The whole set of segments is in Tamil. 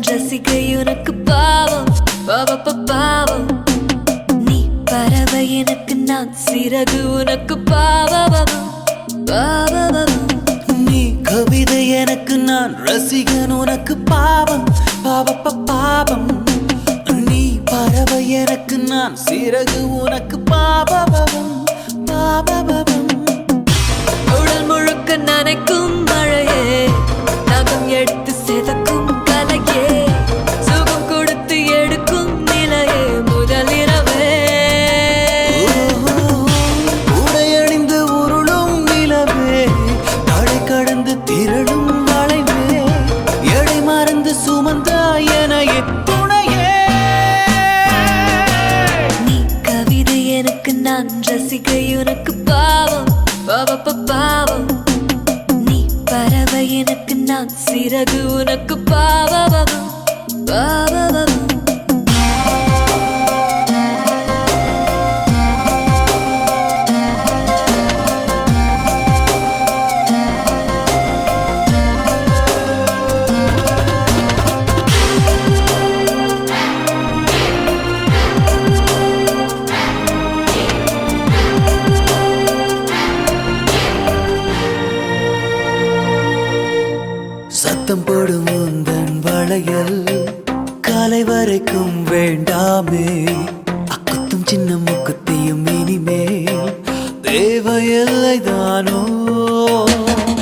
ரசிகை உனக்கு பாவம் பாவம். நீ பறவை எனக்கு நான் சிறகு உனக்கு பாவம். நீ கவிதை எனக்கு நான் ரசிகன் உனக்கு பாவம் பாவம். நீ பறவை எனக்கு நான் சிறகு உனக்கு பாவம். உடல் முழுக்க நனைக்கும் மழையே, நகம் எடுத்து செதக்கும் கலையே, சுகம் கொடுத்து எடுக்கும் நிலையே முதலிரவே. உடையணிந்து உருளும் நிலவே, தடை கடந்து திரளும் வளைவே, எடை மறந்து சுமந்தாய் எனையே துணையே. நீ கவிதை எனக்கு நான் ரசிகை உனக்கு பாவம் பாவம். நீ பறவை எனக்கு நான் சிறகு உனக்கு பாவம். சத்தம் போடும் உந்தன் வளையல் காலை வரைக்கும் வேண்டாமே, அக்குத்தும் சின்ன முக்குத்தியும் இனிமேல் தேவையில்லை தானோ.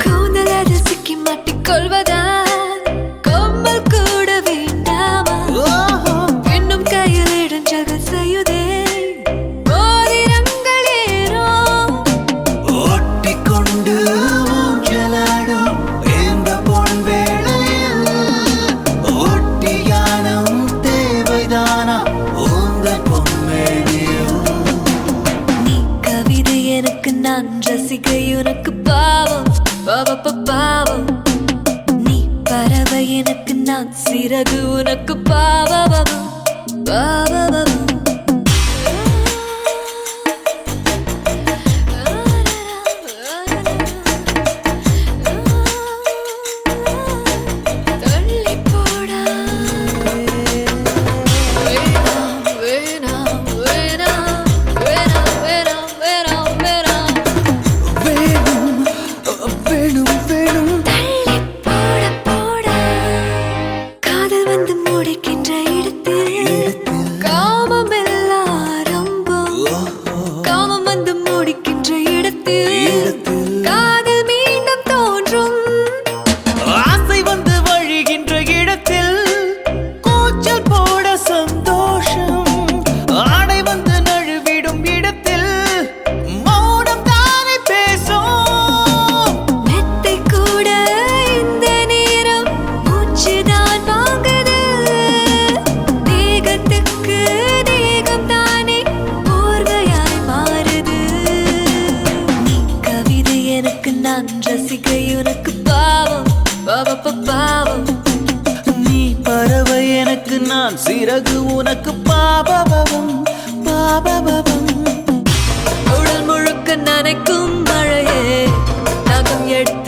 கூந்தல் சிக்கி மாட்டிக்கொள்வதால் கொம்மல் கூட வேண்டாமா, இன்னும் கையில் இடைஞ்சல் செய்யுதே மோதிரங்கள் ஏறோ. ஒட்டிக்கொண்டு ஊஞ்சலாடும் இந்த பொன் வேளையில் ஒட்டியானம் தேவைதானா உந்தன் பொன்மேனியில். நீ கவிதை எனக்கு நான் ரசிகை உனக்கு பாவம் பாவம். நீ பறவை எனக்கு நான் சிறகு உனக்கு பாவம். ரசிகை உனக்கு பாவம் பாவம். நீ பறவை எனக்கு நான் சிறகு உனக்கு பாவம். உடல் முழுக்க நனைக்கும் மழையே, நகம் எடுத்து